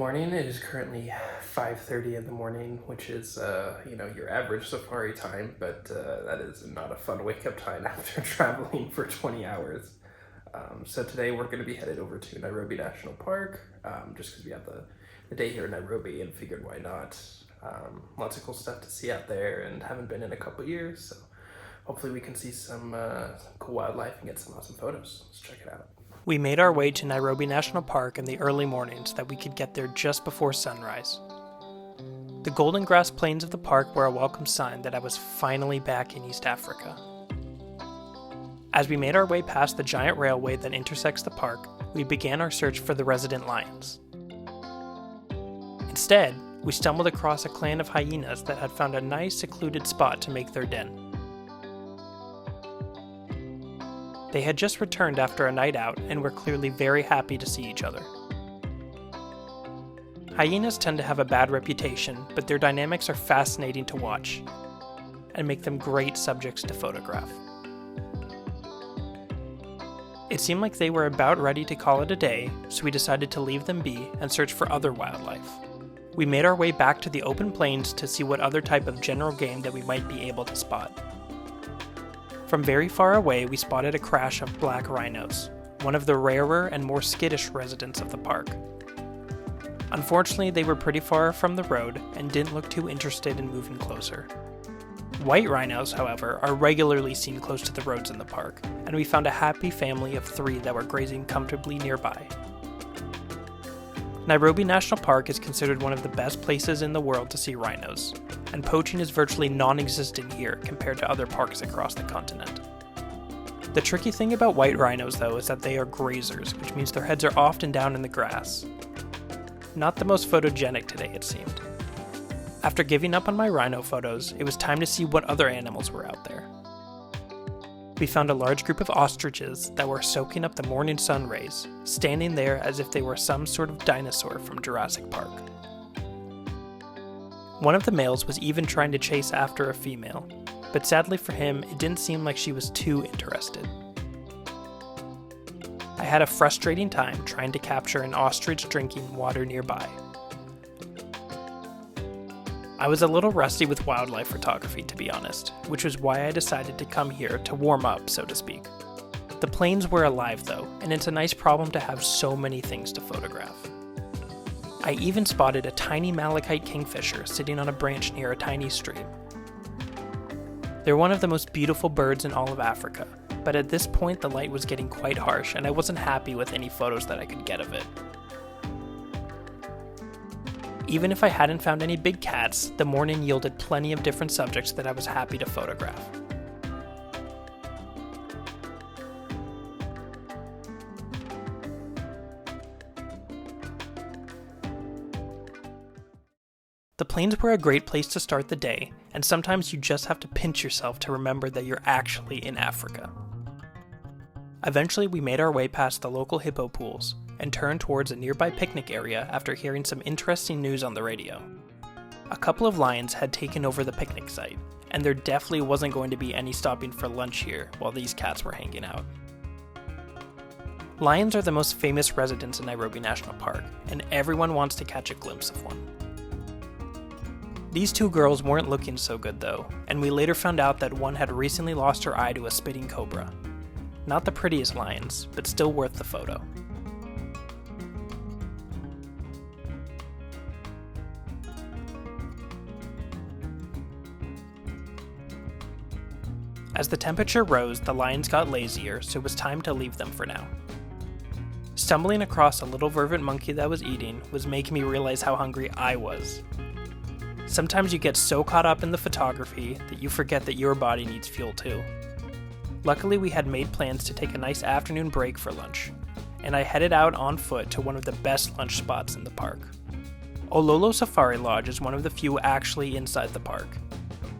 morning. It is currently 5:30 in the morning, which is, your average safari time, but that is not a fun wake-up time after traveling for 20 hours. So today we're going to be headed over to Nairobi National Park, just because we have the day here in Nairobi and figured why not. Lots of cool stuff to see out there and haven't been in a couple years, so hopefully we can see some cool wildlife and get some awesome photos. Let's check it out. We made our way to Nairobi National Park in the early mornings so that we could get there just before sunrise. The golden grass plains of the park were a welcome sign that I was finally back in East Africa. As we made our way past the giant railway that intersects the park, we began our search for the resident lions. Instead, we stumbled across a clan of hyenas that had found a nice secluded spot to make their den. They had just returned after a night out and were clearly very happy to see each other. Hyenas tend to have a bad reputation, but their dynamics are fascinating to watch and make them great subjects to photograph. It seemed like they were about ready to call it a day, so we decided to leave them be and search for other wildlife. We made our way back to the open plains to see what other type of general game that we might be able to spot. From very far away, we spotted a crash of black rhinos, one of the rarer and more skittish residents of the park. Unfortunately, they were pretty far from the road and didn't look too interested in moving closer. White rhinos, however, are regularly seen close to the roads in the park, and we found a happy family of 3 that were grazing comfortably nearby. Nairobi National Park is considered one of the best places in the world to see rhinos, and poaching is virtually non-existent here compared to other parks across the continent. The tricky thing about white rhinos, though, is that they are grazers, which means their heads are often down in the grass. Not the most photogenic today, it seemed. After giving up on my rhino photos, it was time to see what other animals were out there. We found a large group of ostriches that were soaking up the morning sun rays, standing there as if they were some sort of dinosaur from Jurassic Park. One of the males was even trying to chase after a female, but sadly for him, it didn't seem like she was too interested. I had a frustrating time trying to capture an ostrich drinking water nearby. I was a little rusty with wildlife photography, to be honest, which was why I decided to come here to warm up, so to speak. The plains were alive though, and it's a nice problem to have so many things to photograph. I even spotted a tiny malachite kingfisher sitting on a branch near a tiny stream. They're one of the most beautiful birds in all of Africa, but at this point the light was getting quite harsh and I wasn't happy with any photos that I could get of it. Even if I hadn't found any big cats, the morning yielded plenty of different subjects that I was happy to photograph. The plains were a great place to start the day, and sometimes you just have to pinch yourself to remember that you're actually in Africa. Eventually, we made our way past the local hippo pools and turned towards a nearby picnic area after hearing some interesting news on the radio. A couple of lions had taken over the picnic site, and there definitely wasn't going to be any stopping for lunch here while these cats were hanging out. Lions are the most famous residents in Nairobi National Park, and everyone wants to catch a glimpse of one. These 2 girls weren't looking so good though, and we later found out that one had recently lost her eye to a spitting cobra. Not the prettiest lions, but still worth the photo. As the temperature rose, the lions got lazier, so it was time to leave them for now. Stumbling across a little vervet monkey that was eating was making me realize how hungry I was. Sometimes you get so caught up in the photography that you forget that your body needs fuel too. Luckily, we had made plans to take a nice afternoon break for lunch, and I headed out on foot to one of the best lunch spots in the park. Ololo Safari Lodge is one of the few actually inside the park.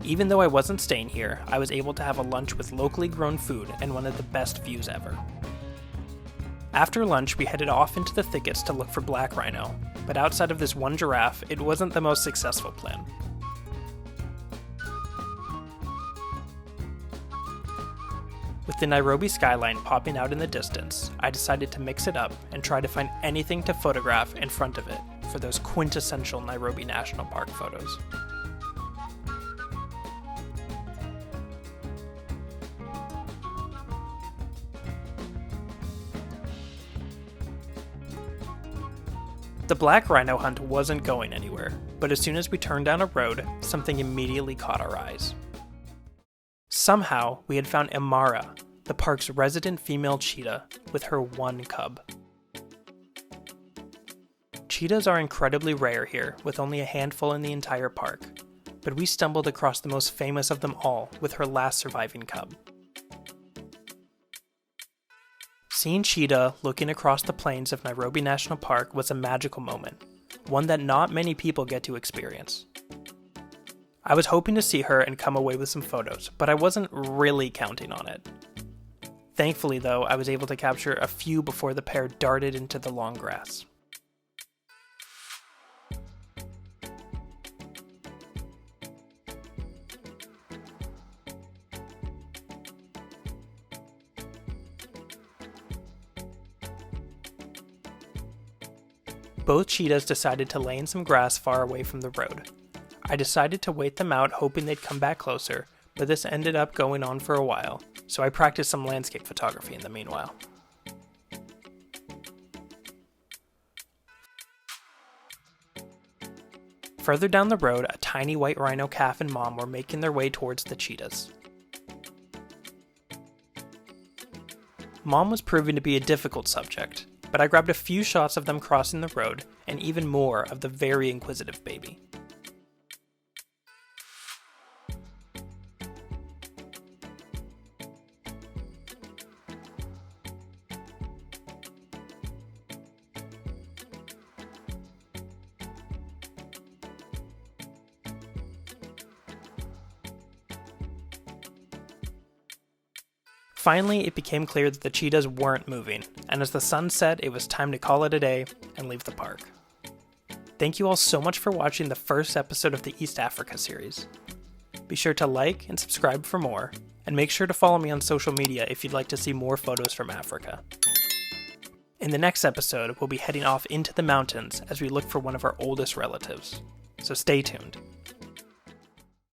Even though I wasn't staying here, I was able to have a lunch with locally grown food and one of the best views ever. After lunch, we headed off into the thickets to look for black rhino, but outside of this one giraffe, it wasn't the most successful plan. With the Nairobi skyline popping out in the distance, I decided to mix it up and try to find anything to photograph in front of it for those quintessential Nairobi National Park photos. The black rhino hunt wasn't going anywhere, but as soon as we turned down a road, something immediately caught our eyes. Somehow, we had found Amara, the park's resident female cheetah, with her one cub. Cheetahs are incredibly rare here, with only a handful in the entire park, but we stumbled across the most famous of them all with her last surviving cub. Seeing Cheetah looking across the plains of Nairobi National Park was a magical moment, one that not many people get to experience. I was hoping to see her and come away with some photos, but I wasn't really counting on it. Thankfully though, I was able to capture a few before the pair darted into the long grass. Both cheetahs decided to lay in some grass far away from the road. I decided to wait them out, hoping they'd come back closer, but this ended up going on for a while, so I practiced some landscape photography in the meanwhile. Further down the road, a tiny white rhino calf and mom were making their way towards the cheetahs. Mom was proving to be a difficult subject, but I grabbed a few shots of them crossing the road, and even more of the very inquisitive baby. Finally, it became clear that the cheetahs weren't moving, and as the sun set, it was time to call it a day and leave the park. Thank you all so much for watching the first episode of the East Africa series. Be sure to like and subscribe for more, and make sure to follow me on social media if you'd like to see more photos from Africa. In the next episode, we'll be heading off into the mountains as we look for one of our oldest relatives, so stay tuned.